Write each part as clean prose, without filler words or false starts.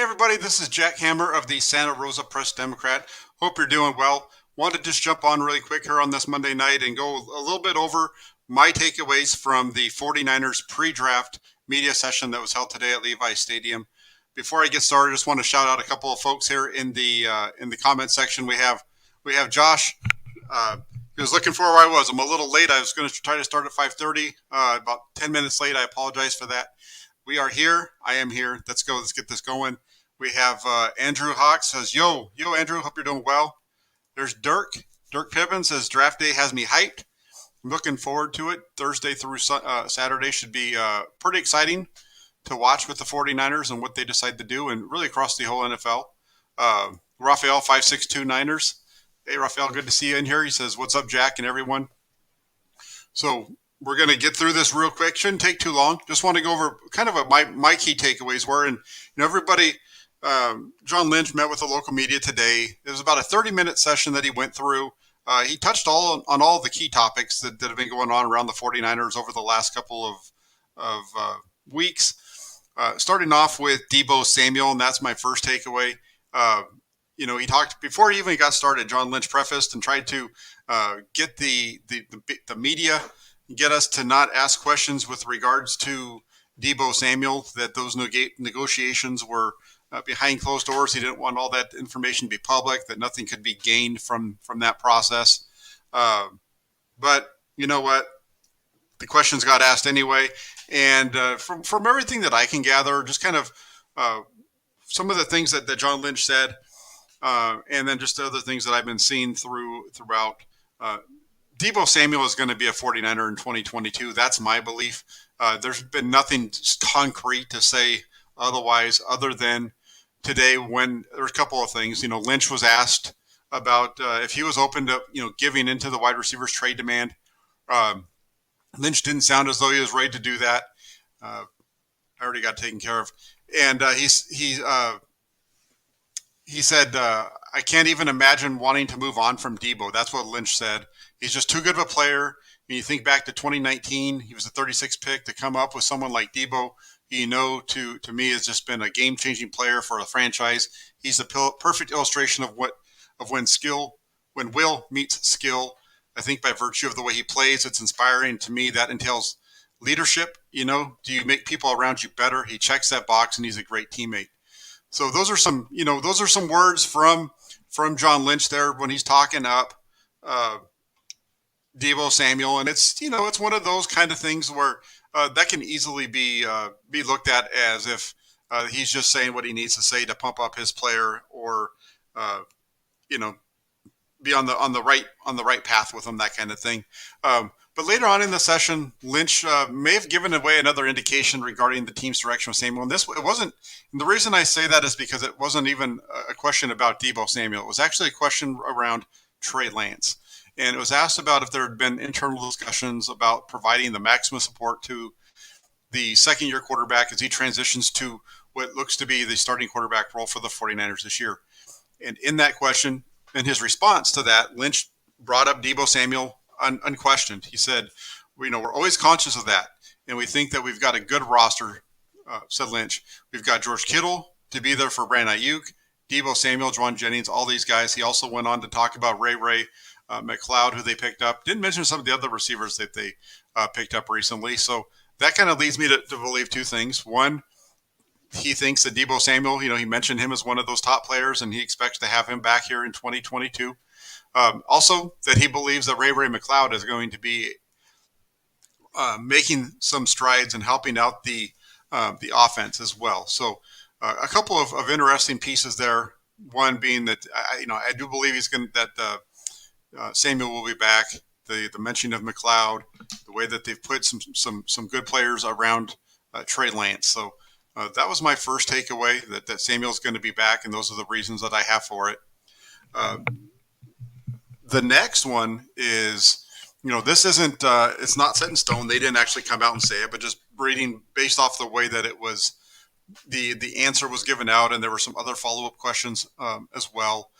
everybody, this is Jack Hammer of the Santa Rosa Press Democrat. Hope you're doing well. Wanted to just jump on really quick here on this Monday night and go a little bit over my takeaways from the 49ers pre-draft media session that was held today at Levi Stadium. Before I get started, I just want to shout out a couple of folks here in the comment section. We have Josh. He was looking for where I was. I'm a little late. I was going to try to start at 5:30. About 10 minutes late. I apologize for that. We are here. I am here. Let's go. Let's get this going. We have Andrew Hawks says, yo, Andrew, hope you're doing well. There's Dirk. Dirk Pippin says, draft day has me hyped. I'm looking forward to it. Thursday through Saturday should be pretty exciting to watch with the 49ers and what they decide to do, and really across the whole NFL. Raphael, 562 Niners. Hey, Raphael, good to see you in here. He says, what's up, Jack and everyone? So we're going to get through this real quick. Shouldn't take too long. Just want to go over kind of my key takeaways were. And everybody, John Lynch met with the local media today. It was about a 30-minute session that he went through. He touched on all the key topics that have been going on around the 49ers over the last couple of weeks. Starting off with Deebo Samuel, and that's my first takeaway. He talked before he even got started. John Lynch prefaced and tried to get the media, get us to not ask questions with regards to Deebo Samuel, that those negotiations were behind closed doors. He didn't want all that information to be public, that nothing could be gained from that process. But you know what? The questions got asked anyway. And from everything that I can gather, just kind of some of the things that John Lynch said, and then just the other things that I've been seeing throughout. Deebo Samuel is going to be a 49er in 2022. That's my belief. There's been nothing concrete to say otherwise, other than today when there's a couple of things. Lynch was asked about if he was open to giving into the wide receivers trade demand. Lynch didn't sound as though he was ready to do that. I already got taken care of, and he said, I can't even imagine wanting to move on from Deebo. That's what Lynch said. He's just too good of a player. When you think back to 2019, he was a 36th pick. To come up with someone like Deebo, to me has just been a game-changing player for a franchise. He's the perfect illustration of when will meets skill. I think by virtue of the way he plays, it's inspiring. To me, that entails leadership. Do you make people around you better? He checks that box, and he's a great teammate. So those are some words from John Lynch there when he's talking up Deebo Samuel, and it's one of those kind of things where that can easily be looked at as if he's just saying what he needs to say to pump up his player, or be on the right path with him, that kind of thing. But later on in the session, Lynch may have given away another indication regarding the team's direction with Samuel. And it wasn't. And the reason I say that is because it wasn't even a question about Deebo Samuel. It was actually a question around Trey Lance, and it was asked about if there had been internal discussions about providing the maximum support to the second-year quarterback as he transitions to what looks to be the starting quarterback role for the 49ers this year. And in that question, in his response to that, Lynch brought up Deebo Samuel unquestioned. He said, we're always conscious of that, and we think that we've got a good roster, said Lynch. We've got George Kittle to be there for Brandon Ayuk, Deebo Samuel, Juwan Jennings, all these guys. He also went on to talk about Ray McLeod, who they picked up. Didn't mention some of the other receivers that they picked up recently. So that kind of leads me to believe two things. One, he thinks that Deebo Samuel, he mentioned him as one of those top players, and he expects to have him back here in 2022. Also, that he believes that Ray McLeod is going to be making some strides and helping out the offense as well. So a couple of interesting pieces there. One being that I do believe Samuel will be back. The mention of McLeod, the way that they've put some good players around Trey Lance. So that was my first takeaway, that Samuel's going to be back, and those are the reasons that I have for it. The next one is, this isn't, it's not set in stone. They didn't actually come out and say it, but just reading based off the way that it was, the answer was given out, and there were some other follow-up questions as well.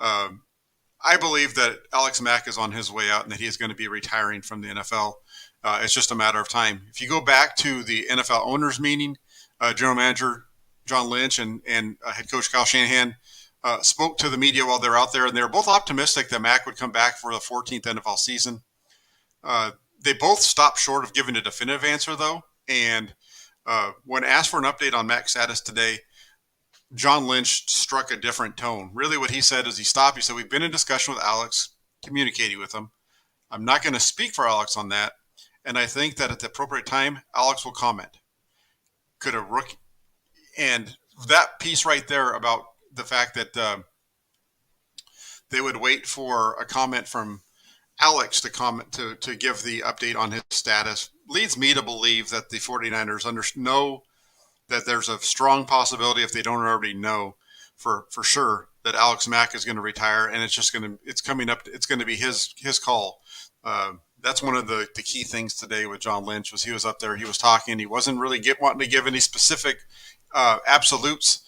I believe that Alex Mack is on his way out and that he is going to be retiring from the NFL. It's just a matter of time. If you go back to the NFL owners meeting, general manager John Lynch and head coach Kyle Shanahan spoke to the media while they're out there, and they were both optimistic that Mack would come back for the 14th NFL season. They both stopped short of giving a definitive answer, though. And when asked for an update on Mack's status today, John Lynch struck a different tone. Really, what he said is he stopped. He said, "We've been in discussion with Alex, communicating with him. I'm not going to speak for Alex on that. And I think that at the appropriate time, Alex will comment." Could a rookie, and that piece right there about the fact that they would wait for a comment from Alex to comment to give the update on his status leads me to believe that the 49ers know that there's a strong possibility, if they don't already know for sure, that Alex Mack is going to retire, and it's coming up. It's going to be his call. That's one of the key things today with John Lynch was he was up there, he was talking, he wasn't really wanting to give any specific absolutes.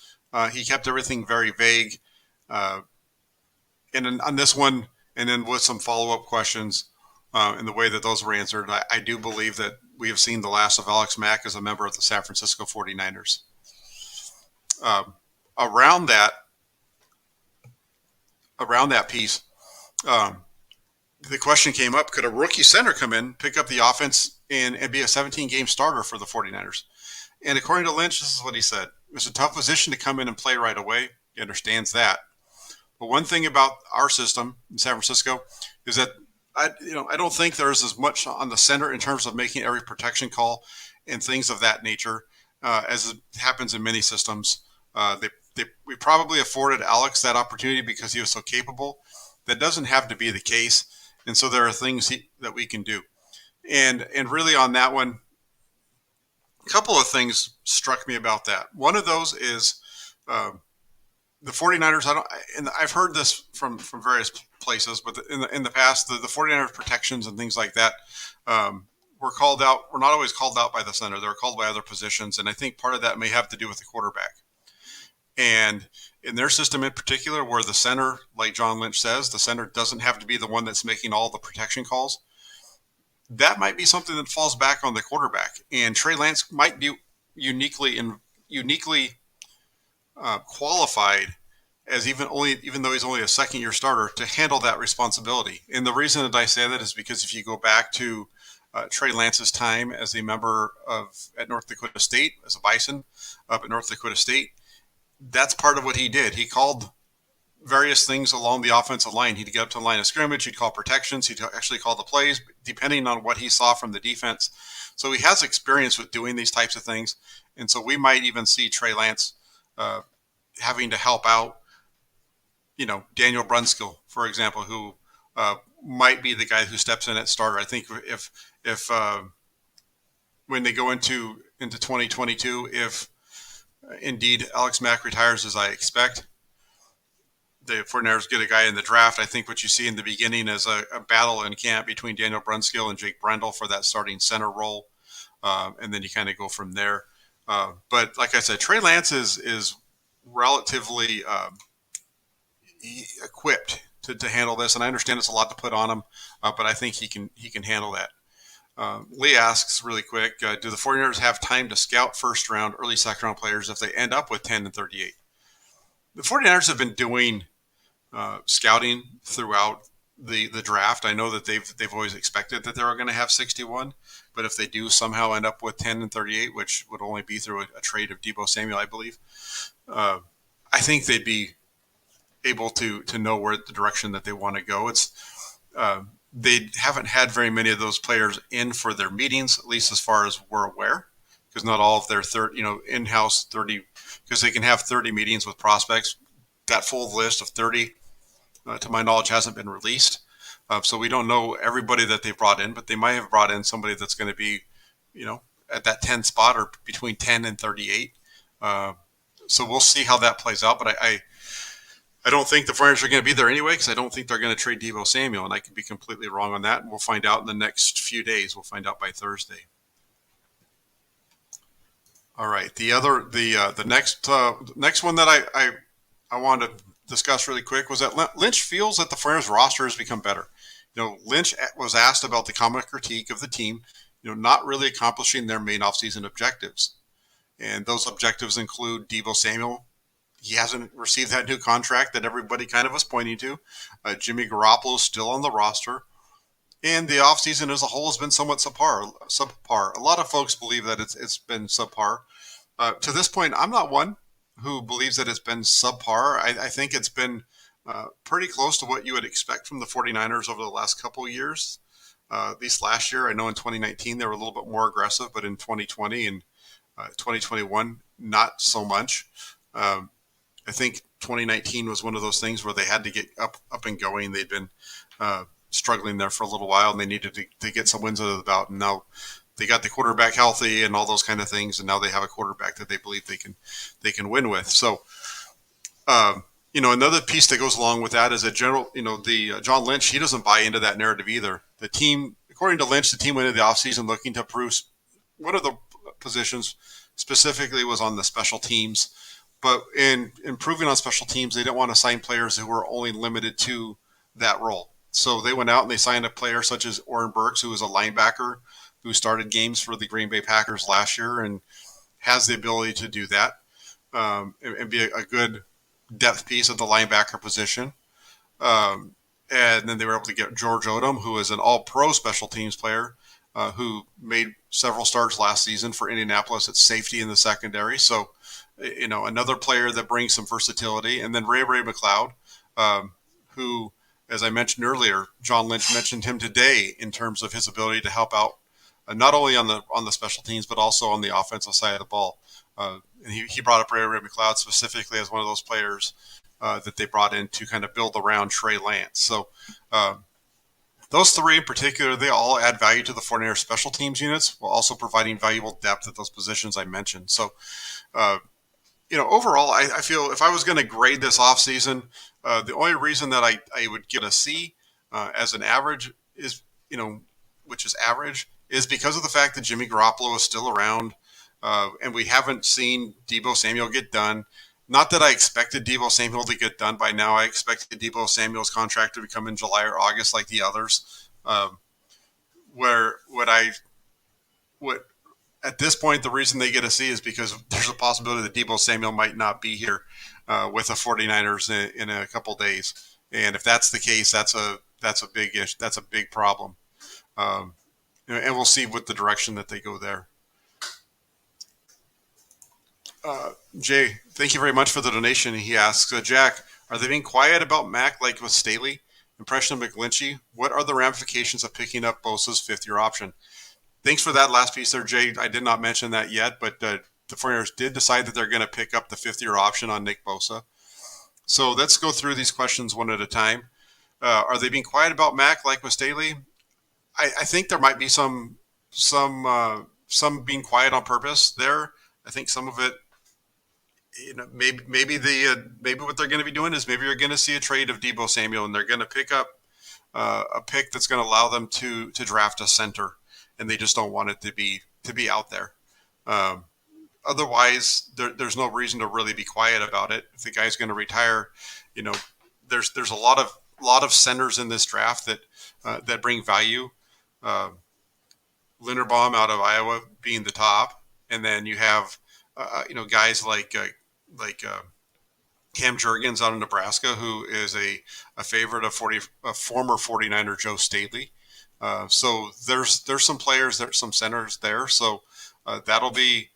He kept everything very vague. And on this one, and then with some follow-up questions and the way that those were answered, I do believe that we have seen the last of Alex Mack as a member of the San Francisco 49ers. Around that piece, the question came up, could a rookie center come in, pick up the offense, and be a 17-game starter for the 49ers? And according to Lynch, this is what he said. It's a tough position to come in and play right away. He understands that. But one thing about our system in San Francisco is that I don't think there's as much on the center in terms of making every protection call and things of that nature as it happens in many systems. We probably afforded Alex that opportunity because he was so capable. That doesn't have to be the case, and so there are things that we can do. And really on that one, a couple of things struck me about that. One of those is the 49ers. And I've heard this from various places, but in the past, the 49ers protections and things like that were called out. Were not always called out by the center. They were called by other positions, and I think part of that may have to do with the quarterback. And in their system in particular, where the center, like John Lynch says, the center doesn't have to be the one that's making all the protection calls. That might be something that falls back on the quarterback. And Trey Lance might be uniquely qualified as even though he's only a second-year starter to handle that responsibility. And the reason that I say that is because if you go back to Trey Lance's time as a member at North Dakota State, as a Bison up at North Dakota State, that's part of what he did. He called various things along the offensive line. He'd get up to the line of scrimmage. He'd call protections. He'd actually call the plays, depending on what he saw from the defense. So he has experience with doing these types of things. And so we might even see Trey Lance having to help out, Daniel Brunskill, for example, who might be the guy who steps in at starter. I think if when they go into 2022, if indeed Alex Mack retires, as I expect, the 49ers get a guy in the draft. I think what you see in the beginning is a battle in camp between Daniel Brunskill and Jake Brendel for that starting center role, and then you kind of go from there. But like I said, Trey Lance is relatively equipped to handle this, and I understand it's a lot to put on him, but I think he can handle that. Lee asks really quick, do the 49ers have time to scout first-round, early second-round players if they end up with 10 and 38? The 49ers have been doing scouting throughout the draft. I know that they've always expected that they were going to have 61, but if they do somehow end up with 10 and 38, which would only be through a trade of Deebo Samuel, I believe, I think they'd be able to know where the direction that they want to go. They haven't had very many of those players in for their meetings, at least as far as we're aware, because not all of their in-house 30, because they can have 30 meetings with prospects. That full list of 30, to my knowledge, hasn't been released. So we don't know everybody that they've brought in, but they might have brought in somebody that's going to be, at that 10 spot or between 10 and 38. So we'll see how that plays out. But I don't think the 49ers are going to be there anyway, because I don't think they're going to trade Deebo Samuel, and I could be completely wrong on that. And we'll find out in the next few days. We'll find out by Thursday. All right. The next one that I wanted to discuss really quick was that Lynch feels that the 49ers roster has become better. Lynch was asked about the common critique of the team, not really accomplishing their main offseason objectives. And those objectives include Deebo Samuel. He hasn't received that new contract that everybody kind of was pointing to. Jimmy Garoppolo is still on the roster. And the offseason as a whole has been somewhat subpar. A lot of folks believe that it's been subpar. To this point, I'm not one who believes that it's been subpar. I think it's been pretty close to what you would expect from the 49ers over the last couple of years. At least last year, I know in 2019 they were a little bit more aggressive, but in 2020 and 2021, not so much. I think 2019 was one of those things where they had to get up and going. They'd been struggling there for a little while, and they needed to get some wins under the belt. And now they got the quarterback healthy and all those kind of things, and now they have a quarterback that they believe they can win with. So, another piece that goes along with that is the John Lynch. He doesn't buy into that narrative either. The team, according to Lynch, the team went into the offseason looking to improve. One of the positions specifically was on the special teams, but in improving on special teams, they didn't want to sign players who were only limited to that role. So they went out and they signed a player such as Oren Burks, who was a linebacker who started games for the Green Bay Packers last year and has the ability to do that and be a good depth piece at the linebacker position. And then they were able to get George Odom, who is an all-pro special teams player who made several starts last season for Indianapolis at safety in the secondary. So, another player that brings some versatility. And then Ray McLeod, who, as I mentioned earlier, John Lynch mentioned him today in terms of his ability to help out not only on the special teams, but also on the offensive side of the ball. And he brought up Ray McLeod specifically as one of those players that they brought in to kind of build around Trey Lance. So those three in particular, they all add value to the 49ers special teams units while also providing valuable depth at those positions I mentioned. So, overall, I feel if I was going to grade this offseason, the only reason that I would give it a C as an average is, which is average, is because of the fact that Jimmy Garoppolo is still around and we haven't seen Deebo Samuel get done. Not that I expected Deebo Samuel to get done by now. I expected Deebo Samuel's contract to come in July or August like the others. At this point, the reason they get a C is because there's a possibility that Deebo Samuel might not be here with the 49ers in a couple days. And if that's the case, that's a big issue. That's a big problem. And we'll see what the direction that they go there. Jay, thank you very much for the donation. He asks, Jack, are they being quiet about Mack like with Staley? Impression of McGlinchey? What are the ramifications of picking up Bosa's fifth-year option? Thanks for that last piece there, Jay. I did not mention that yet, but the 49ers did decide that they're going to pick up the fifth-year option on Nick Bosa. So let's go through these questions one at a time. Are they being quiet about Mack like with Staley? I think there might be some being quiet on purpose there. I think some of it, maybe what they're going to be doing is maybe you're going to see a trade of Deebo Samuel, and they're going to pick up a pick that's going to allow them to draft a center, and they just don't want it to be out there. Otherwise, there's no reason to really be quiet about it. If the guy's going to retire, there's a lot of centers in this draft that bring value. Linderbaum out of Iowa being the top, and then you have guys like Cam Jurgens out of Nebraska, who is a favorite of former 49er Joe Staley. So there's some players, there's some centers there. So that'll be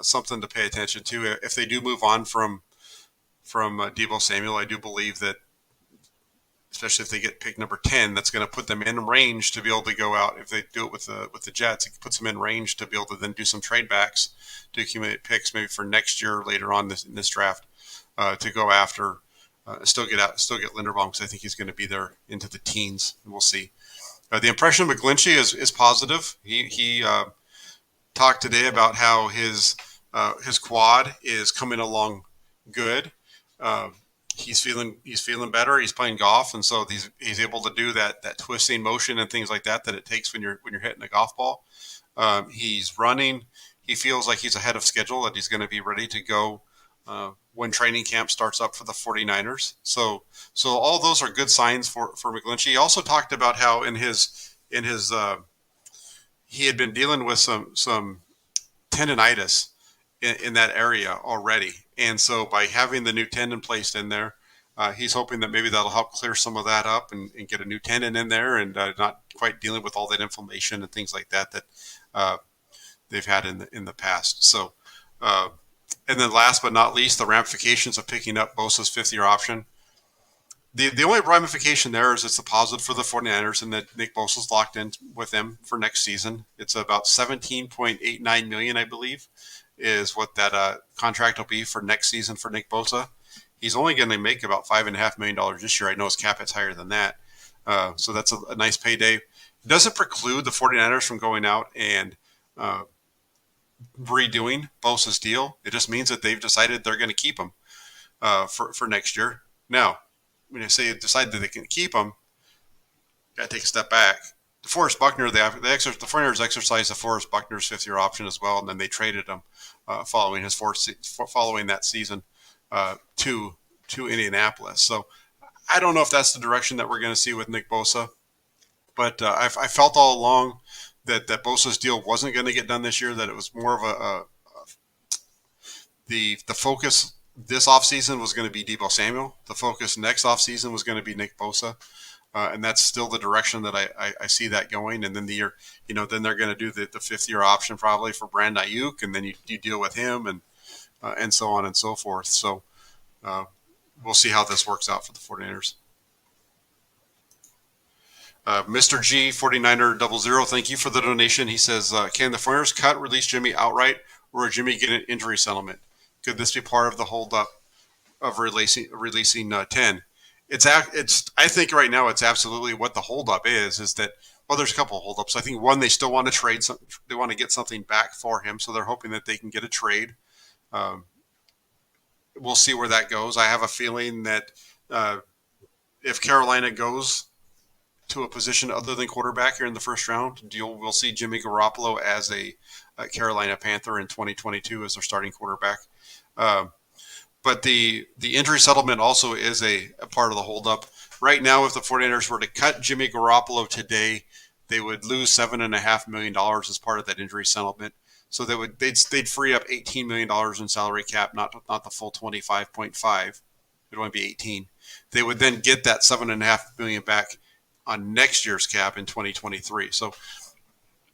something to pay attention to. If they do move on from Deebo Samuel, I do believe that, especially if they get pick number 10, that's going to put them in range to be able to go out. If they do it with the Jets, it puts them in range to be able to then do some trade backs to accumulate picks maybe for next year later on in this draft to go after, still get Linderbaum, because I think he's going to be there into the teens, and we'll see. The impression of McGlinchey is positive. He talked today about how his quad is coming along good. He's feeling better. He's playing golf, and so he's able to do that twisting motion and things like that it takes when you're hitting a golf ball. He's running. He feels like he's ahead of schedule, that he's going to be ready to go when training camp starts up for the 49ers. So all those are good signs for McGlinchey. He also talked about how in his he had been dealing with some tendonitis, in that area already. And so by having the new tendon placed in there, he's hoping that maybe that'll help clear some of that up and get a new tendon in there and not quite dealing with all that inflammation and things like that uh, they've had in the past. So, and then last but not least, the ramifications of picking up Bosa's fifth-year option. The only ramification there is it's a positive for the 49ers and that Nick Bosa's locked in with them for next season. It's about $17.89 million, I believe, is what that contract will be for next season for Nick Bosa. He's only going to make about $5.5 million this year. I know his cap hit's higher than that. So that's a nice payday. It doesn't preclude the 49ers from going out and redoing Bosa's deal. It just means that they've decided they're going to keep him for next year. Now, when I say decide that they can keep him, got to take a step back. DeForest Buckner, the 49ers exercised DeForest Buckner's fifth-year option as well, and then they traded him following that season to Indianapolis. So I don't know if that's the direction that we're going to see with Nick Bosa, but I felt all along that Bosa's deal wasn't going to get done this year. That it was more of the focus this offseason was going to be Deebo Samuel. The focus next offseason was going to be Nick Bosa. And that's still the direction that I see that going. And then then they're going to do the fifth-year option probably for Brandon Ayuk, and then you deal with him and so on and so forth. So we'll see how this works out for the 49ers. Mr. G 49er00, thank you for the donation. He says, can the 49ers cut, release Jimmy outright, or Jimmy get an injury settlement? Could this be part of the holdup of releasing 10? I think right now it's absolutely what the holdup is that, well, there's a couple of holdups. I think one, they still want to trade something. They want to get something back for him. So they're hoping that they can get a trade. We'll see where that goes. I have a feeling that if Carolina goes to a position other than quarterback here in the first round, we'll see Jimmy Garoppolo as a Carolina Panther in 2022 as their starting quarterback. But the injury settlement also is a part of the holdup. Right now, if the 49ers were to cut Jimmy Garoppolo today, they would lose $7.5 million as part of that injury settlement. So they'd free up $18 million in salary cap, not the full 25.5. It'd only be 18. They would then get that $7.5 million back on next year's cap in 2023. So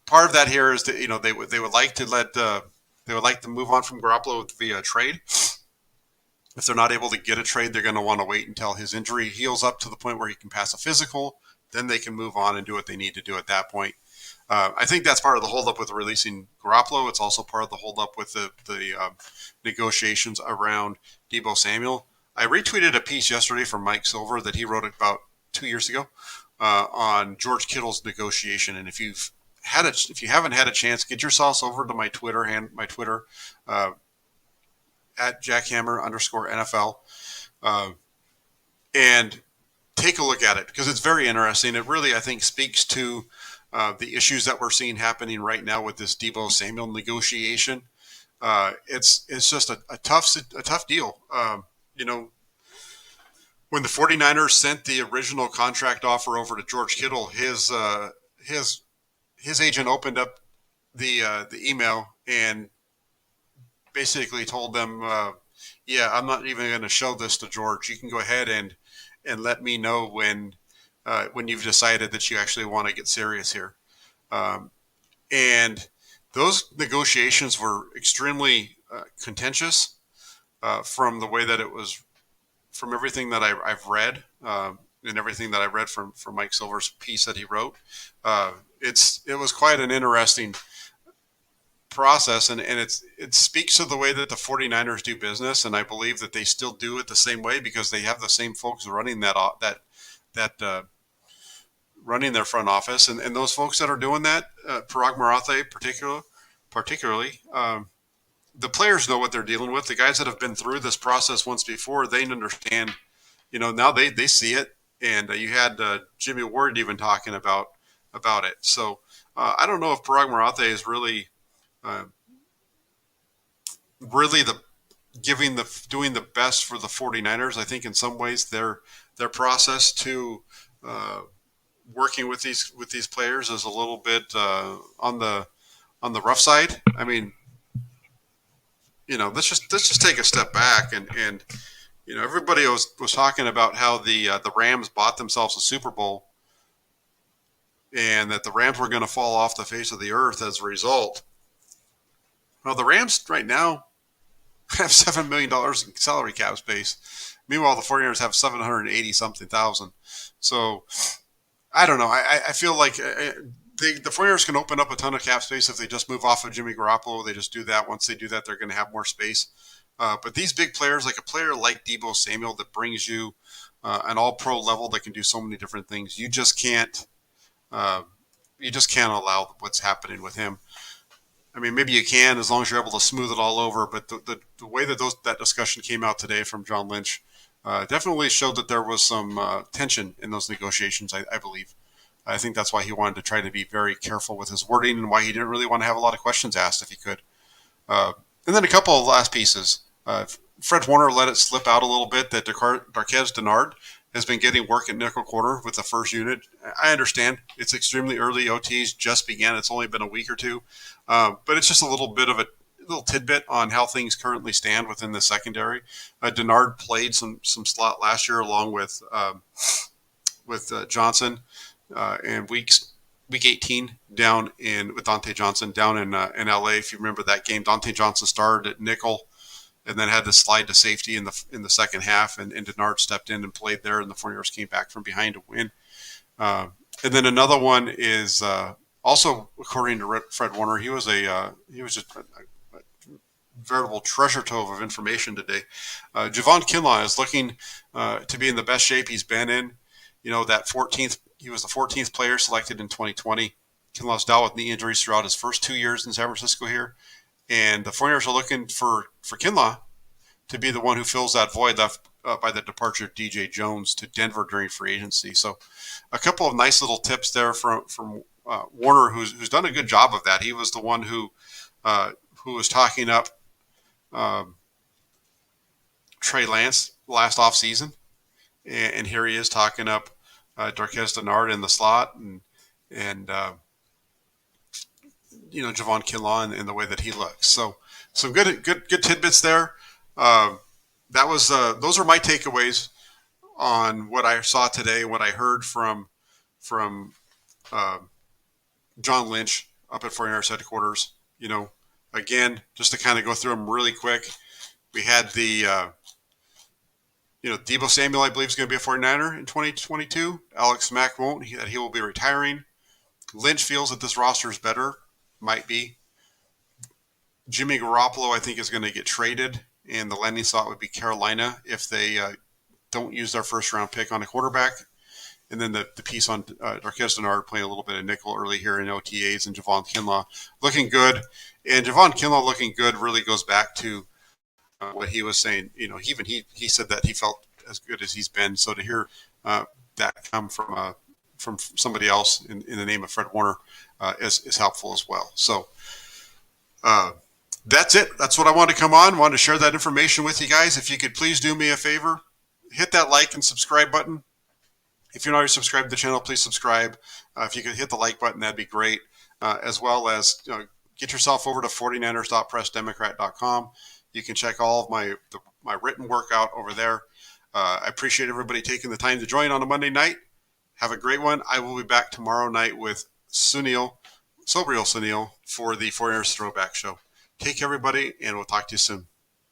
part of that here is that they would like to move on from Garoppolo via trade. If they're not able to get a trade, they're going to want to wait until his injury heals up to the point where he can pass a physical. Then they can move on and do what they need to do at that point. I think that's part of the holdup with releasing Garoppolo. It's also part of the holdup with the negotiations around Deebo Samuel. I retweeted a piece yesterday from Mike Silver that he wrote about 2 years ago on George Kittle's negotiation. And if you haven't had a chance, get yourselves over to my Twitter at jackhammer_NFL, and take a look at it because it's very interesting. It really, I think, speaks to the issues that we're seeing happening right now with this Deebo Samuel negotiation. It's just a tough deal. When the 49ers sent the original contract offer over to George Kittle, his agent opened up the email and basically told them, I'm not even going to show this to George. You can go ahead and let me know when you've decided that you actually want to get serious here. And those negotiations were extremely contentious from the way that it was, from everything that I've read and everything that I read from Mike Silver's piece that he wrote. It was quite an interesting process, and it speaks to the way that the 49ers do business, and I believe that they still do it the same way because they have the same folks running running their front office, and those folks that are doing that, Parag Marathe particularly, the players know what they're dealing with. The guys that have been through this process once before, they understand. Now they see it, and you had Jimmy Ward even talking about it. So I don't know if Parag Marathe is really doing the best for the 49ers. I think in some ways their process to working with these players is a little bit on the rough side. I mean, let's just take a step back and everybody was talking about how the Rams bought themselves a Super Bowl and that the Rams were going to fall off the face of the earth as a result. Well, the Rams right now have $7 million in salary cap space. Meanwhile, the 49ers have 780 something thousand. So I don't know. I feel like the 49ers can open up a ton of cap space if they just move off of Jimmy Garoppolo. They just do that. Once they do that, they're going to have more space. But these big players, like a player like Deebo Samuel, that brings you an all-pro level that can do so many different things, you just can't. You just can't allow what's happening with him. I mean, maybe you can as long as you're able to smooth it all over. But the way that that discussion came out today from John Lynch definitely showed that there was some tension in those negotiations. I believe. I think that's why he wanted to try to be very careful with his wording and why he didn't really want to have a lot of questions asked if he could. And then a couple of last pieces. Fred Warner let it slip out a little bit that Darqueze Dennard has been getting work at nickel corner with the first unit. I understand it's extremely early. OTs just began. It's only been a week or two. But it's just a little bit of a little tidbit on how things currently stand within the secondary. Dennard played some slot last year along with Johnson in week 18 down in with Dante Johnson down in LA. If you remember that game, Dante Johnson started at nickel and then had to slide to safety in the second half, and Dennard stepped in and played there, and the 49ers came back from behind to win. And then another one is also according to Fred Warner, he was just a veritable treasure trove of information today. Javon Kinlaw is looking to be in the best shape he's been in. That 14th, he was the 14th player selected in 2020. Kinlaw's dealt with knee injuries throughout his first 2 years in San Francisco here. And the 49ers are looking for Kinlaw to be the one who fills that void left by the departure of DJ Jones to Denver during free agency. So a couple of nice little tips there from Warner, who's done a good job of that. He was the one who was talking up Trey Lance last offseason. And here he is talking up Darqueze Dennard in the slot and Javon Kinlaw in the way that he looks. So some good tidbits there. Those are my takeaways on what I saw today, what I heard from John Lynch up at 49ers headquarters. Again, just to kind of go through them really quick, we had the Deebo Samuel, I believe, is going to be a 49er in 2022. Alex Mack won't. He will be retiring. Lynch feels that this roster is better. Might be. Jimmy Garoppolo, I think, is going to get traded, and the landing spot would be Carolina if they don't use their first-round pick on a quarterback. And then the piece on Darqueze Dennard playing a little bit of nickel early here in OTAs, and Javon Kinlaw looking good. And Javon Kinlaw looking good really goes back to what he was saying. Even he said that he felt as good as he's been. So to hear that come from somebody else in the name of Fred Warner is helpful as well. So that's it. That's what I wanted to come on. Wanted to share that information with you guys. If you could please do me a favor, hit that like and subscribe button. If you're not already subscribed to the channel, please subscribe. If you could hit the like button, that'd be great. As well as get yourself over to 49ers.pressdemocrat.com. You can check all of my written work out over there. I appreciate everybody taking the time to join on a Monday night. Have a great one. I will be back tomorrow night with Sobriel Sunil, for the 49ers Throwback Show. Take care, everybody, and we'll talk to you soon.